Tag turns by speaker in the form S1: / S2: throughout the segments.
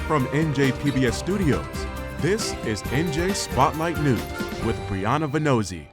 S1: From NJPBS Studios, this is NJ Spotlight News with Brianna Venozzi.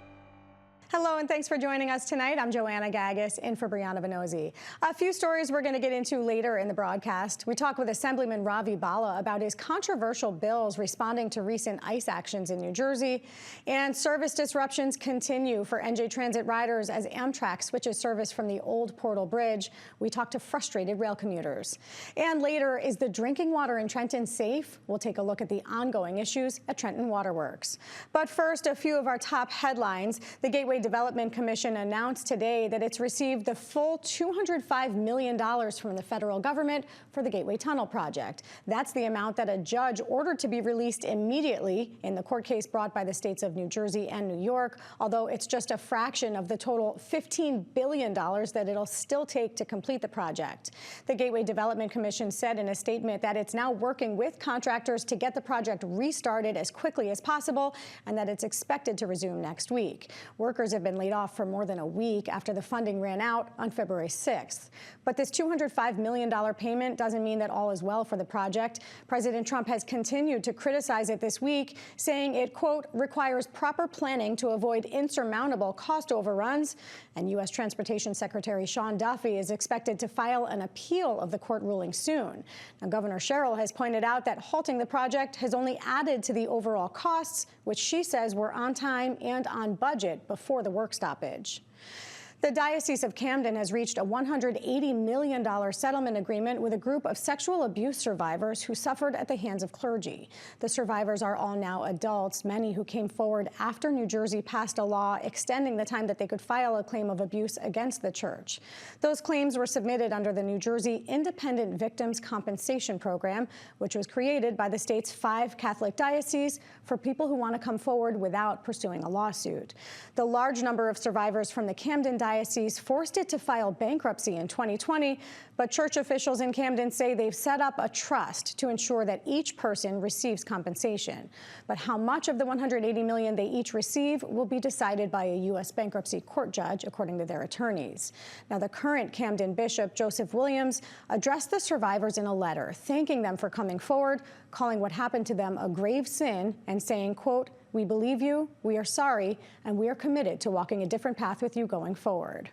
S2: Hello and thanks for joining us tonight. I'm Joanna Gagas in for Brianna Venozzi. A few stories we're going to get into later in the broadcast. We talk with Assemblyman Ravi Bala about his controversial bills responding to recent ICE actions in New Jersey. And service disruptions continue for NJ Transit riders as Amtrak switches service from the old Portal Bridge. We talk to frustrated rail commuters. And later, is the drinking water in Trenton safe? We'll take a look at the ongoing issues at Trenton Waterworks. But first, a few of our top headlines. The Gateway Development Commission announced today that it's received the full $205 million from the federal government for the Gateway Tunnel project. That's the amount that a judge ordered to be released immediately in the court case brought by the states of New Jersey and New York, although it's just a fraction of the total $15 billion that it'll still take to complete the project. The Gateway Development Commission said in a statement that it's now working with contractors to get the project restarted as quickly as possible and that it's expected to resume next week. Workers have been laid off for more than a week after the funding ran out on February 6th. But this $205 million payment doesn't mean that all is well for the project. President Trump has continued to criticize it this week, saying it, quote, requires proper planning to avoid insurmountable cost overruns. And U.S. Transportation Secretary Sean Duffy is expected to file an appeal of the court ruling soon. Now, Governor Sherrill has pointed out that halting the project has only added to the overall costs, which she says were on time and on budget before the work stoppage. The Diocese of Camden has reached a $180 million settlement agreement with a group of sexual abuse survivors who suffered at the hands of clergy. The survivors are all now adults, many who came forward after New Jersey passed a law extending the time that they could file a claim of abuse against the church. Those claims were submitted under the New Jersey Independent Victims Compensation Program, which was created by the state's 5 Catholic dioceses for people who want to come forward without pursuing a lawsuit. The large number of survivors from the Camden Diocese forced it to file bankruptcy in 2020, but church officials in Camden say they've set up a trust to ensure that each person receives compensation. But how much of the $180 million they each receive will be decided by a U.S. bankruptcy court judge, according to their attorneys. Now, the current Camden Bishop, Joseph Williams, addressed the survivors in a letter, thanking them for coming forward, calling what happened to them a grave sin, and saying, quote, we believe you, we are sorry, and we are committed to walking a different path with you going forward.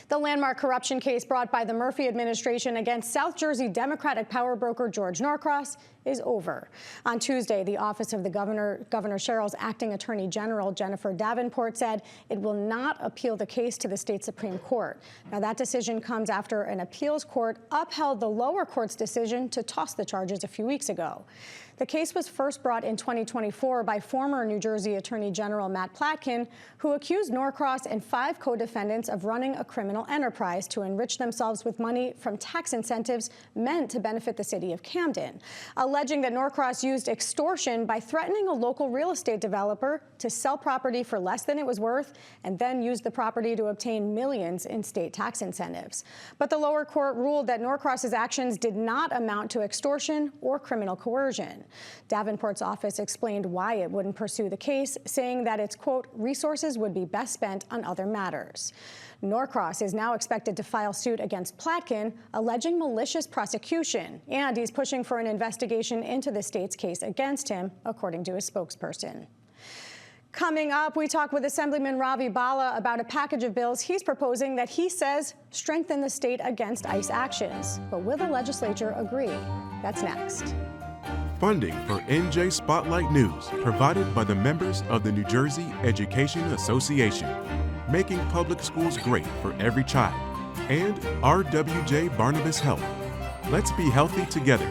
S2: The landmark corruption case brought by the Murphy administration against South Jersey Democratic power broker George Norcross is over. On Tuesday, the office of the Governor Sherrill's acting attorney general, Jennifer Davenport, said it will not appeal the case to the state Supreme Court. Now, that decision comes after an appeals court upheld the lower court's decision to toss the charges a few weeks ago. The case was first brought in 2024 by former New Jersey Attorney General Matt Platkin, who accused Norcross and 5 co-defendants of running a criminal enterprise to enrich themselves with money from tax incentives meant to benefit the city of Camden, alleging that Norcross used extortion by threatening a local real estate developer to sell property for less than it was worth and then use the property to obtain millions in state tax incentives. But the lower court ruled that Norcross's actions did not amount to extortion or criminal coercion. Davenport's office explained why it wouldn't pursue the case, saying that its, quote, resources would be best spent on other matters. Norcross is now expected to file suit against Platkin, alleging malicious prosecution, and he's pushing for an investigation into the state's case against him, according to his spokesperson. Coming up, we talk with Assemblyman Ravi Bala about a package of bills he's proposing that he says strengthen the state against ICE actions. But will the legislature agree? That's next.
S1: Funding for NJ Spotlight News provided by the members of the New Jersey Education Association, making public schools great for every child, and RWJ Barnabas Health. Let's be healthy together.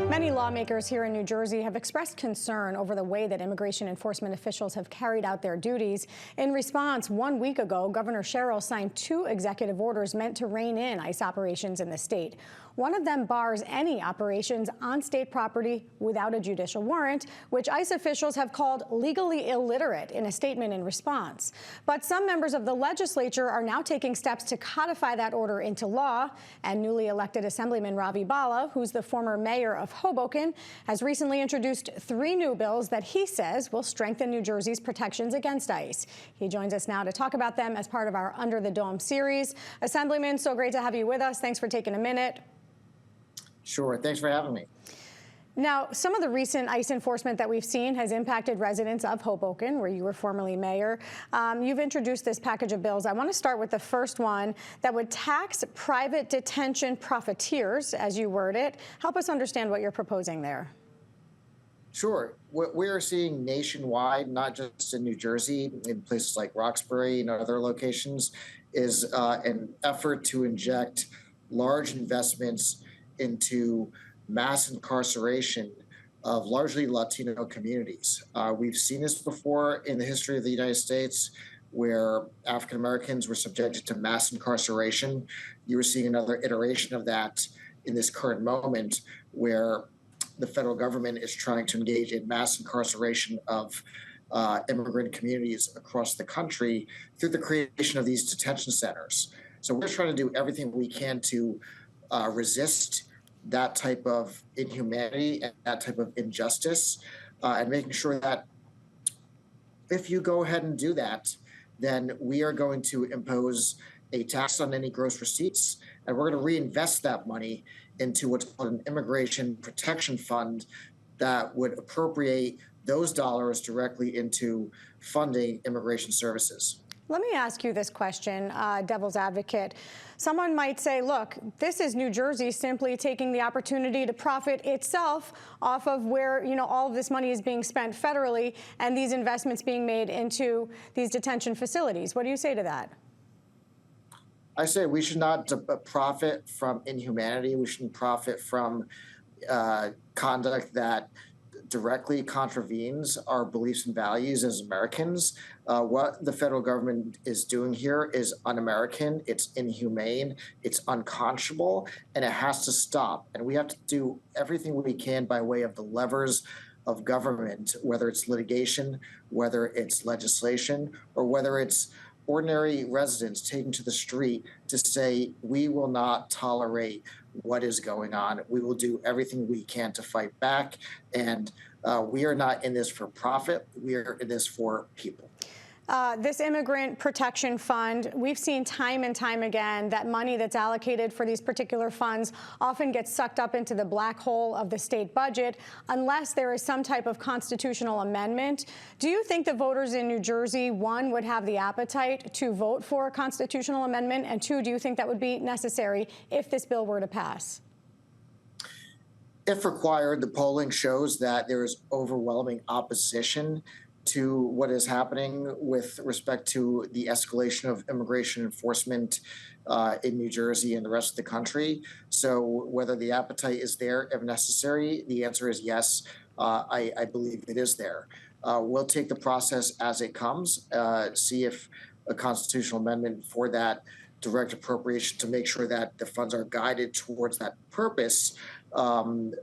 S2: Many lawmakers here in New Jersey have expressed concern over the way that immigration enforcement officials have carried out their duties. In response, 1 week ago, Governor Sherrill signed 2 executive orders meant to rein in ICE operations in the state. One of them bars any operations on state property without a judicial warrant, which ICE officials have called legally illiterate in a statement in response. But some members of the legislature are now taking steps to codify that order into law, and newly elected Assemblyman Ravi Bala, who's the former mayor of Hoboken, has recently introduced 3 new bills that he says will strengthen New Jersey's protections against ICE. He joins us now to talk about them as part of our Under the Dome series. Assemblyman, so great to have you with us. Thanks for taking a minute.
S3: Sure. Thanks for having me.
S2: Now, some of the recent ICE enforcement that we've seen has impacted residents of Hoboken, where you were formerly mayor. You've introduced this package of bills. I want to start with the first one that would tax private detention profiteers, as you word it. Help us understand what you're proposing there.
S3: Sure. What we are seeing nationwide, not just in New Jersey, in places like Roxbury and other locations, is an effort to inject large investments into mass incarceration of largely Latino communities. We've seen this before in the history of the United States, where African Americans were subjected to mass incarceration. You were seeing another iteration of that in this current moment, where the federal government is trying to engage in mass incarceration of immigrant communities across the country through the creation of these detention centers. So we're trying to do everything we can to resist that type of inhumanity and that type of injustice, and making sure that if you go ahead and do that, then we are going to impose a tax on any gross receipts, and we're going to reinvest that money into what's called an immigration protection fund that would appropriate those dollars directly into funding immigration services.
S2: Let me ask you this question, devil's advocate. Someone might say, look, this is New Jersey simply taking the opportunity to profit itself off of where, all of this money is being spent federally and these investments being made into these detention facilities. What do you say to that?
S3: I say we should not profit from inhumanity. We shouldn't profit from conduct that directly contravenes our beliefs and values as Americans. What the federal government is doing here is un-American, it's inhumane, it's unconscionable, and it has to stop. And we have to do everything we can by way of the levers of government, whether it's litigation, whether it's legislation, or whether it's ordinary residents taking to the street to say, we will not tolerate what is going on. We will do everything we can to fight back. And we are not in this for profit. We are in this for people.
S2: This immigrant protection fund, we've seen time and time again that money that's allocated for these particular funds often gets sucked up into the black hole of the state budget unless there is some type of constitutional amendment. Do you think the voters in New Jersey, one, would have the appetite to vote for a constitutional amendment? And two, do you think that would be necessary if this bill were to pass?
S3: If required, the polling shows that there is overwhelming opposition to what is happening with respect to the escalation of immigration enforcement in New Jersey and the rest of the country. So whether the appetite is there, if necessary, the answer is yes. I believe it is there. We'll take the process as it comes, see if a constitutional amendment for that direct appropriation to make sure that the funds are guided towards that purpose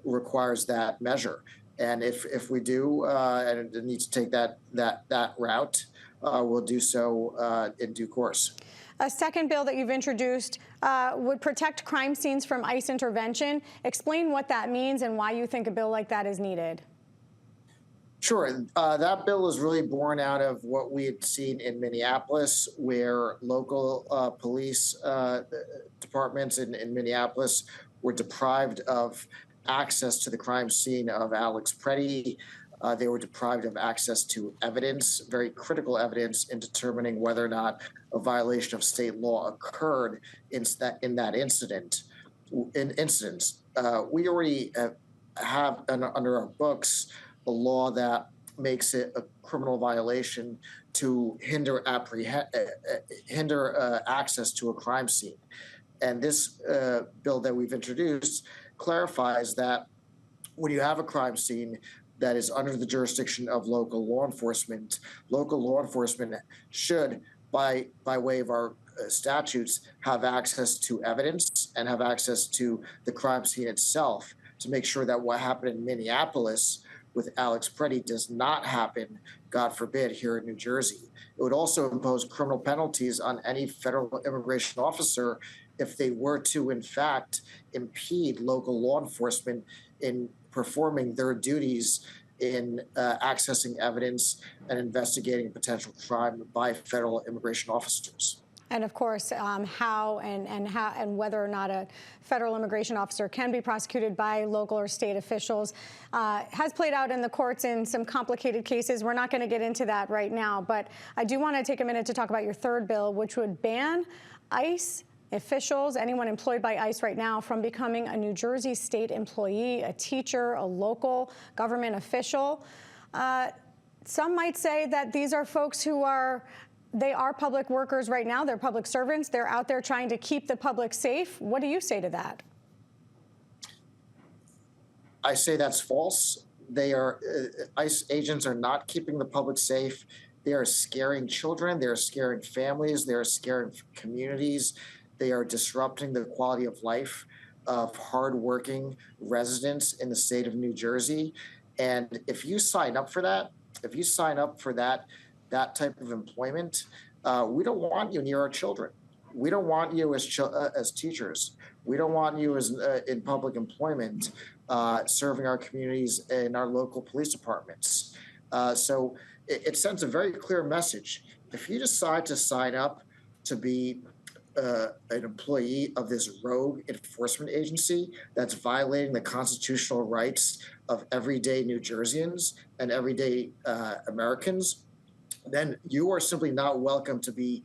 S3: requires that measure. And if we do and need to take that route, we'll do so in due course.
S2: A second bill that you've introduced would protect crime scenes from ICE intervention. Explain what that means and why you think a bill like that is needed.
S3: Sure. That bill is really born out of what we had seen in Minneapolis, where local police departments in Minneapolis were deprived of access to the crime scene of Alex Preddy. They were deprived of access to evidence, very critical evidence, in determining whether or not a violation of state law occurred in that incident. We already have under our books a law that makes it a criminal violation to hinder access to a crime scene. And this bill that we've introduced clarifies that when you have a crime scene that is under the jurisdiction of local law enforcement should, by way of our statutes, have access to evidence and have access to the crime scene itself to make sure that what happened in Minneapolis with Alex Preddy does not happen, God forbid, here in New Jersey. It would also impose criminal penalties on any federal immigration officer if they were to, in fact, impede local law enforcement in performing their duties in accessing evidence and investigating potential crime by federal immigration officers.
S2: And of course, how and whether or not a federal immigration officer can be prosecuted by local or state officials has played out in the courts in some complicated cases. We're not going to get into that right now, but I do want to take a minute to talk about your third bill, which would ban ICE officials, anyone employed by ICE right now, from becoming a New Jersey state employee, a teacher, a local government official. Some might say that these are folks who are public workers right now. They're public servants. They're out there trying to keep the public safe. What do you say to that?
S3: I say that's false. ICE agents are not keeping the public safe. They are scaring children. They are scaring families. They are scaring communities. They are disrupting the quality of life of hardworking residents in the state of New Jersey. And if you sign up for that, that type of employment, we don't want you near our children. We don't want you as teachers. We don't want you as in public employment, serving our communities in our local police departments. So it sends a very clear message. If you decide to sign up to be an employee of this rogue enforcement agency that's violating the constitutional rights of everyday New Jerseyans and everyday Americans, then you are simply not welcome to be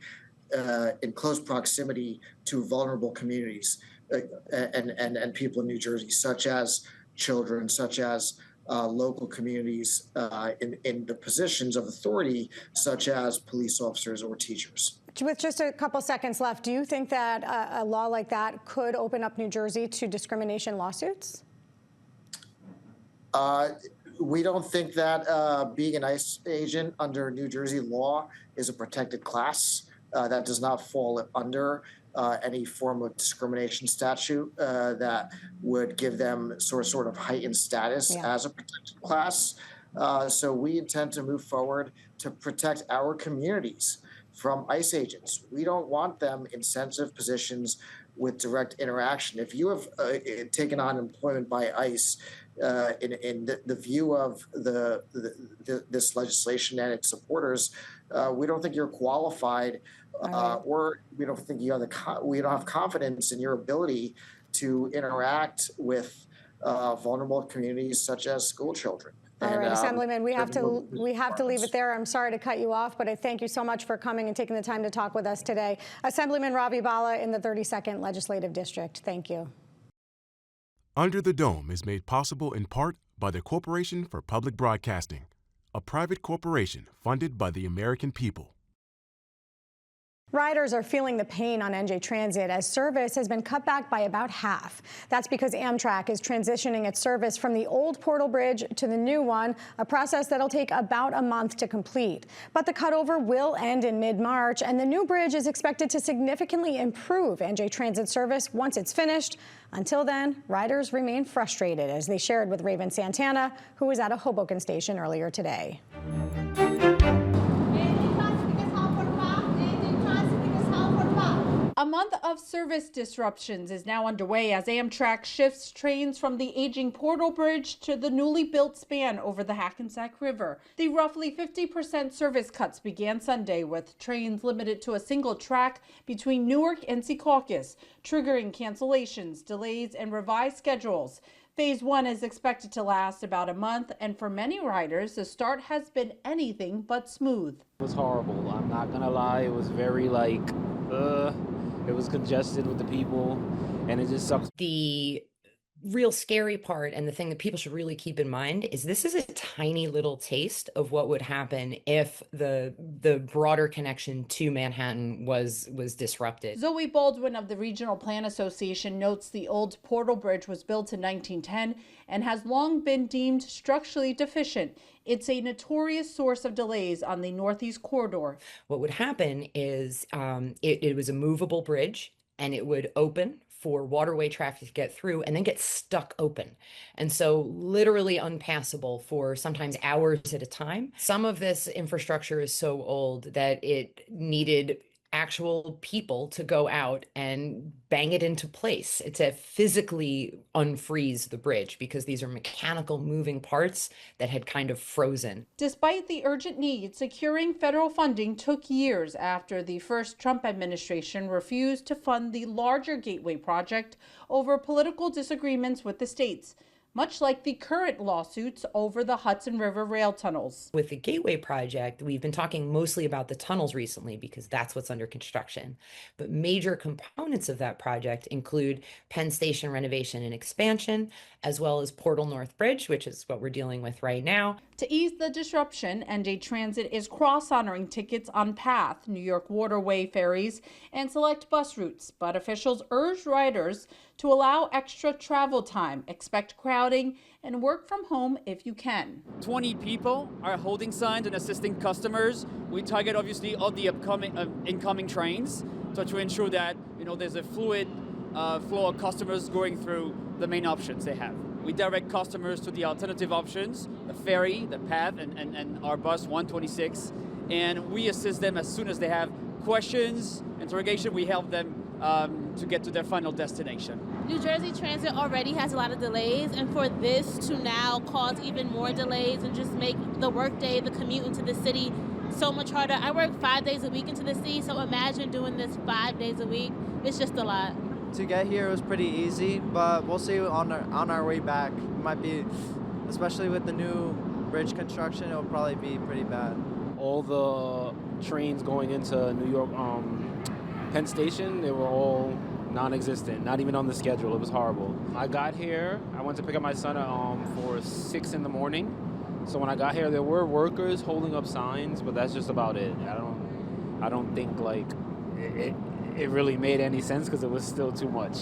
S3: in close proximity to vulnerable communities and people in New Jersey, such as children, such as local communities in the positions of authority, such as police officers or teachers.
S2: With just a couple seconds left, do you think that a law like that could open up New Jersey to discrimination lawsuits?
S3: We don't think that being an ICE agent under New Jersey law is a protected class. That does not fall under any form of discrimination statute that would give them sort of heightened status as a protected class. So we intend to move forward to protect our communities from ICE agents. We don't want them in sensitive positions with direct interaction. If you have taken on employment by ICE, in the view of this legislation and its supporters, we don't think you're qualified, or we don't think you have we don't have confidence in your ability to interact with vulnerable communities such as school children.
S2: All right, Assemblyman, we have to leave it there. I'm sorry to cut you off, but I thank you so much for coming and taking the time to talk with us today. Assemblyman Ravi Bala in the 32nd Legislative District. Thank you.
S1: Under the Dome is made possible in part by the Corporation for Public Broadcasting, a private corporation funded by the American people.
S2: Riders are feeling the pain on NJ Transit as service has been cut back by about half. That's because Amtrak is transitioning its service from the old Portal Bridge to the new one, a process that'll take about a month to complete. But the cutover will end in mid-March, and the new bridge is expected to significantly improve NJ Transit service once it's finished. Until then, riders remain frustrated, as they shared with Raven Santana, who was at a Hoboken station earlier today.
S4: A month of service disruptions is now underway as Amtrak shifts trains from the aging Portal Bridge to the newly built span over the Hackensack River. The roughly 50% service cuts began Sunday with trains limited to a single track between Newark and Secaucus, triggering cancellations, delays, and revised schedules. Phase 1 is expected to last about a month, and for many riders, the start has been anything but smooth.
S5: It was horrible. I'm not gonna lie. It was very it was congested with the people, and it just sucks.
S6: The real scary part, and the thing that people should really keep in mind, is this is a tiny little taste of what would happen if the broader connection to Manhattan was disrupted.
S4: Zoe Baldwin of the Regional Plan Association notes the old Portal Bridge was built in 1910 and has long been deemed structurally deficient. It's a notorious source of delays on the Northeast Corridor.
S6: What would happen is it was a movable bridge, and it would open for waterway traffic to get through and then get stuck open. And so literally unpassable for sometimes hours at a time. Some of this infrastructure is so old that it needed actual people to go out and bang it into place, to physically unfreeze the bridge, because these are mechanical moving parts that had kind of frozen.
S4: Despite the urgent need, securing federal funding took years after the first Trump administration refused to fund the larger Gateway project over political disagreements with the states, much like the current lawsuits over the Hudson River rail tunnels.
S6: With the Gateway project, we've been talking mostly about the tunnels recently because that's what's under construction. But major components of that project include Penn Station renovation and expansion, as well as Portal North Bridge, which is what we're dealing with right now.
S4: To ease the disruption, NJ Transit is cross-honoring tickets on PATH, New York Waterway ferries, and select bus routes, but officials urge riders to allow extra travel time, expect crowding, and work from home if you can.
S7: 20 people are holding signs and assisting customers. We target obviously all the upcoming incoming trains, so to ensure that there's a fluid flow of customers going through the main options they have. We direct customers to the alternative options, the ferry, the PATH, and our bus 126, and we assist them as soon as they have questions, interrogation. We help them to get to their final destination.
S8: New Jersey Transit already has a lot of delays, and for this to now cause even more delays and just make the workday, the commute into the city so much harder. I work 5 days a week into the city, so imagine doing this 5 days a week. It's just a lot.
S9: To get here was pretty easy, but we'll see on our way back. It might be, especially with the new bridge construction, it'll probably be pretty bad.
S5: All the trains going into New York Penn Station, they were all non-existent, not even on the schedule. It was horrible. I got here, I went to pick up my son for 6 in the morning. So when I got here, there were workers holding up signs, but that's just about it. I don't think like it really made any sense because it was still too much.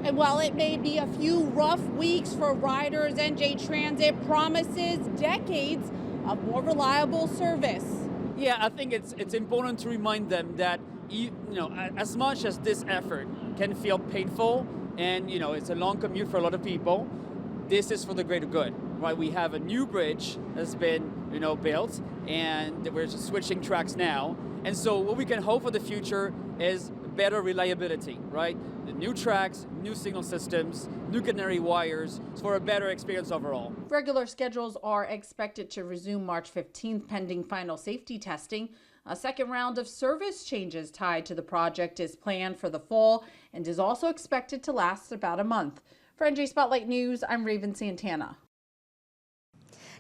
S4: And while it may be a few rough weeks for riders, NJ Transit promises decades of more reliable service.
S7: Yeah, I think it's important to remind them that as much as this effort can feel painful and it's a long commute for a lot of people, this is for the greater good, right? We have a new bridge that's been built, and we're just switching tracks now. And so what we can hope for the future is better reliability, right? The new tracks, new signal systems, new catenary wires for a better experience overall.
S4: Regular schedules are expected to resume March 15th pending final safety testing. A second round of service changes tied to the project is planned for the fall and is also expected to last about a month. For NJ Spotlight News, I'm Raven Santana.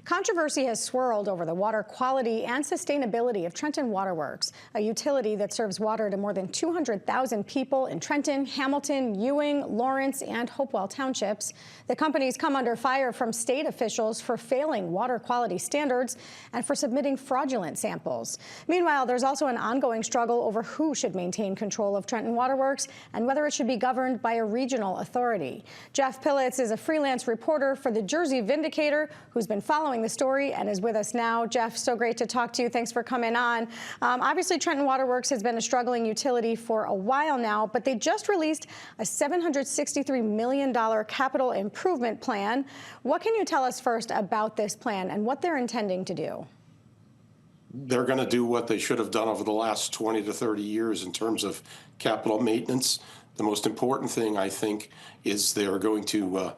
S2: Controversy has swirled over the water quality and sustainability of Trenton Water Works, a utility that serves water to more than 200,000 people in Trenton, Hamilton, Ewing, Lawrence, and Hopewell townships. The company's come under fire from state officials for failing water quality standards and for submitting fraudulent samples. Meanwhile, there's also an ongoing struggle over who should maintain control of Trenton Water Works and whether it should be governed by a regional authority. Jeff Pillitz is a freelance reporter for the Jersey Vindicator who's been following the story and is with us now. Jeff, so great to talk to you. Thanks for coming on. Obviously, Trenton Water Works has been a struggling utility for a while now, but they just released a $763 million capital improvement plan. What can you tell us first about this plan and what they're intending to do?
S10: They're going to do what they should have done over the last 20 to 30 years in terms of capital maintenance. The most important thing, I think, is they're going to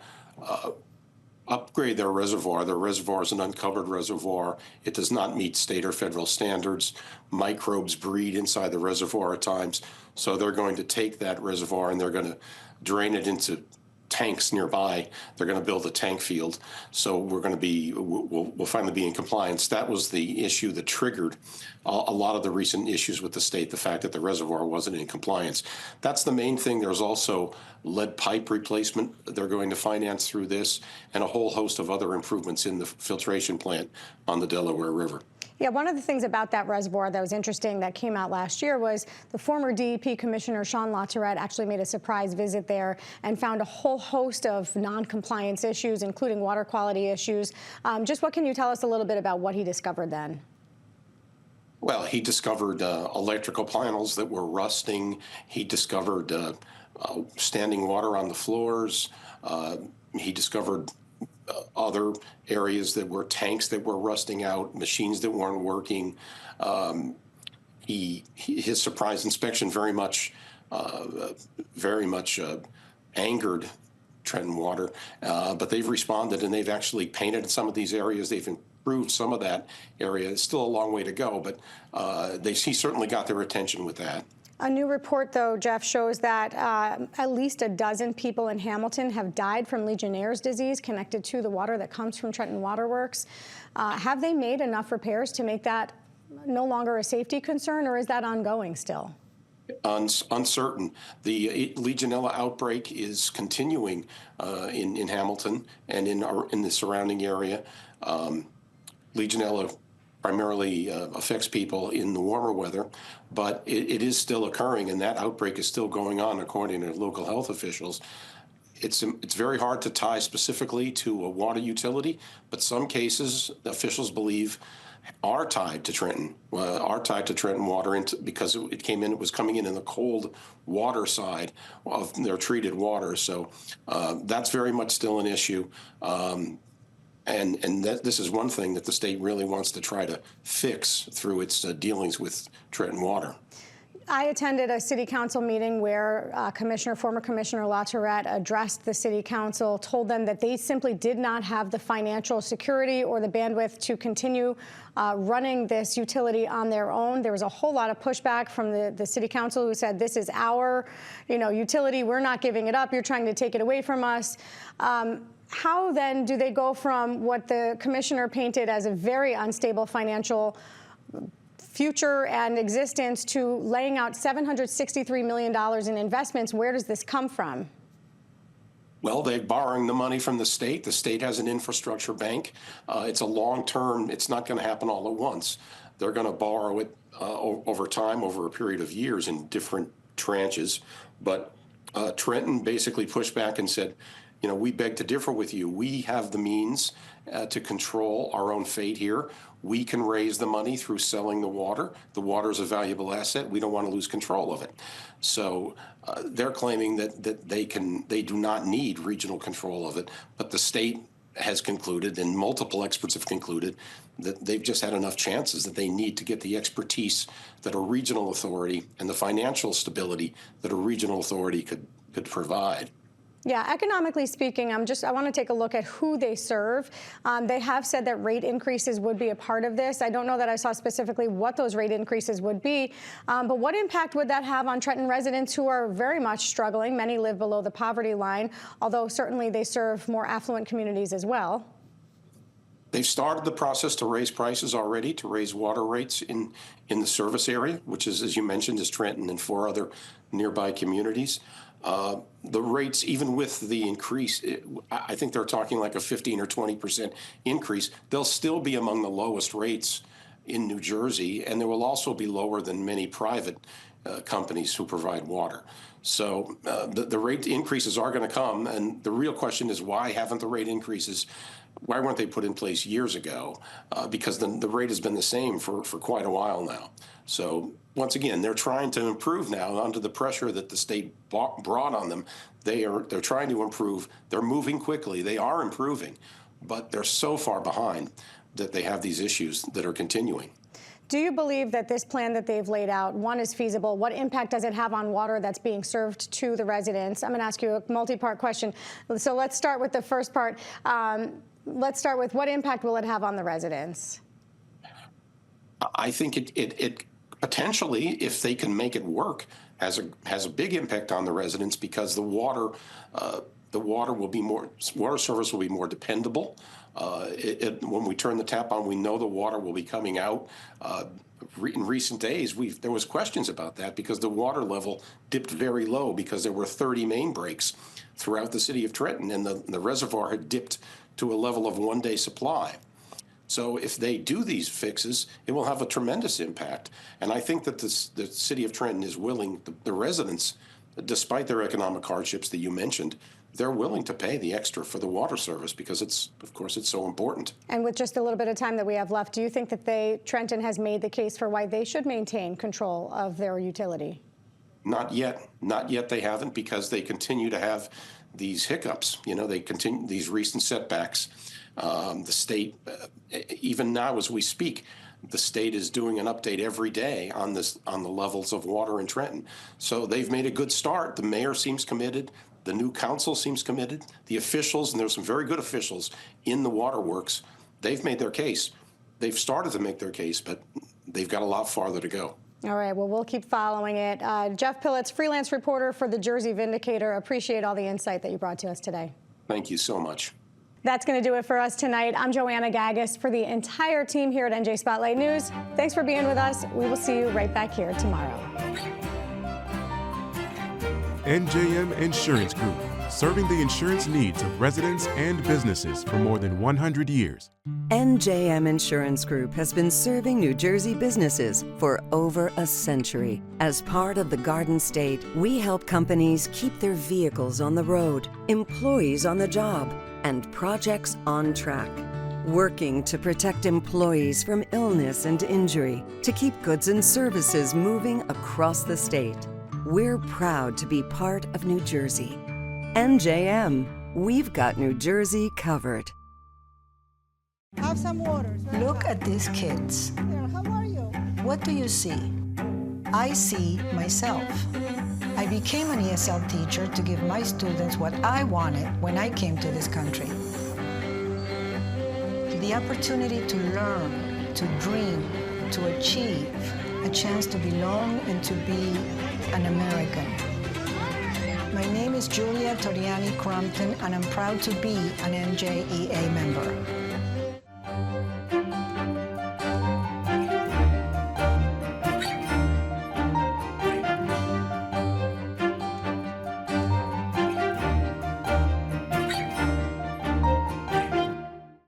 S10: upgrade their reservoir. Their reservoir is an uncovered reservoir. It does not meet state or federal standards. Microbes breed inside the reservoir at times. So they're going to take that reservoir and they're going to drain it into tanks nearby. They're going to build a tank field. So we'll finally be in compliance. That was the issue that triggered a lot of the recent issues with the state, the fact that the reservoir wasn't in compliance. That's the main thing. There's also lead pipe replacement they're going to finance through this, and a whole host of other improvements in the filtration plant on the Delaware River.
S2: Yeah, one of the things about that reservoir that was interesting that came out last year was the former DEP Commissioner Sean LaTourette actually made a surprise visit there and found a whole host of non-compliance issues, including water quality issues. Just what can you tell us a little bit about what he discovered then?
S10: Well, he discovered electrical panels that were rusting. He discovered standing water on the floors. He discovered other areas that were tanks that were rusting out, machines that weren't working. his surprise inspection very much angered Trenton Water, but they've responded and they've actually painted some of these areas. They've improved some of that area. It's still a long way to go, but he certainly got their attention with that.
S2: A new report, though, Jeff, shows that at least a dozen people in Hamilton have died from Legionnaire's disease connected to the water that comes from Trenton Water Works. Have they made enough repairs to make that no longer a safety concern, or is that ongoing still?
S10: Uncertain. The Legionella outbreak is continuing in Hamilton and in the surrounding area. Legionella primarily affects people in the warmer weather, but it is still occurring, and that outbreak is still going on according to local health officials. It's very hard to tie specifically to a water utility, but some cases officials believe are tied to Trenton Water because it was coming in the cold water side of their treated water. So that's very much still an issue. And this is one thing that the state really wants to try to fix through its dealings with Trenton Water.
S2: I attended a city council meeting where former Commissioner LaTourette addressed the city council, told them that they simply did not have the financial security or the bandwidth to continue running this utility on their own. There was a whole lot of pushback from the city council who said, this is our utility. We're not giving it up. You're trying to take it away from us. How then do they go from what the commissioner painted as a very unstable financial future and existence to laying out $763 million in investments? Where does this come from?
S10: Well, they're borrowing the money from the state. The state has an infrastructure bank. It's a long-term, it's not going to happen all at once. They're going to borrow it over time, over a period of years in different tranches. But Trenton basically pushed back and said, we beg to differ with you. We have the means to control our own fate here. We can raise the money through selling the water. The water is a valuable asset. We don't want to lose control of it. So they're claiming that they do not need regional control of it. But the state has concluded, and multiple experts have concluded, that they've just had enough chances that they need to get the expertise that a regional authority and the financial stability that a regional authority could provide.
S2: Yeah, economically speaking, I want to take a look at who they serve. They have said that rate increases would be a part of this. I don't know that I saw specifically what those rate increases would be, but what impact would that have on Trenton residents who are very much struggling? Many live below the poverty line, although certainly they serve more affluent communities as well.
S10: They've started the process to raise prices already, to raise water rates in the service area, which is, as you mentioned, is Trenton and 4 other nearby communities. The rates, even with the increase, I think they're talking like a 15 or 20% increase. They'll still be among the lowest rates in New Jersey, and they will also be lower than many private companies who provide water. So the rate increases are going to come, and the real question is, why haven't the rate increases? Why weren't they put in place years ago? Because the rate has been the same for quite a while now. So once again, they're trying to improve now under the pressure that the state brought on them. They're trying to improve. They're moving quickly. They are improving, but they're so far behind that they have these issues that are continuing.
S2: Do you believe that this plan that they've laid out, one, is feasible? What impact does it have on water that's being served to the residents? I'm going to ask you a multi-part question. So let's start with the first part. Let's start with, what impact will it have on the residents?
S10: I think it potentially, if they can make it work, has a big impact on the residents, because the water service will be more dependable. When we turn the tap on, we know the water will be coming out. In recent days, there was questions about that because the water level dipped very low because there were 30 main breaks throughout the city of Trenton, and the reservoir had dipped to a level of 1-day supply. So if they do these fixes, it will have a tremendous impact. And I think that the city of Trenton is willing, the residents, despite their economic hardships that you mentioned, they're willing to pay the extra for the water service because of course, it's so important. And
S2: with just a little bit of time that we have left, do you think that Trenton has made the case for why they should maintain control of their utility?
S10: Not yet. Not yet they haven't, because they continue to have these hiccups. They continue these recent setbacks. The state, even now as we speak, The state is doing an update every day on the levels of water in Trenton. So they've made a good start. The mayor seems committed. The new council seems committed. The officials, and there's some very good officials in the waterworks, they've made their case. They've started to make their case, but they've got a lot farther to go.
S2: All right, well, we'll keep following it. Jeff Pillitz, freelance reporter for the Jersey Vindicator. Appreciate all the insight that you brought to us today.
S10: Thank you so much.
S2: That's going to do it for us tonight. I'm Joanna Gagis for the entire team here at NJ Spotlight News. Thanks for being with us. We will see you right back here tomorrow.
S1: NJM Insurance Group, serving the insurance needs of residents and businesses for more than 100 years.
S11: NJM Insurance Group has been serving New Jersey businesses for over a century. As part of the Garden State, we help companies keep their vehicles on the road, employees on the job, and projects on track. Working to protect employees from illness and injury, to keep goods and services moving across the state. We're proud to be part of New Jersey. NJM, we've got New Jersey covered.
S12: Have some water. Look at these kids. How are you? What do you see? I see myself. I became an ESL teacher to give my students what I wanted when I came to this country. The opportunity to learn, to dream, to achieve, a chance to belong and to be an American. My name is Julia Toriani Crompton, and I'm proud to be an NJEA member.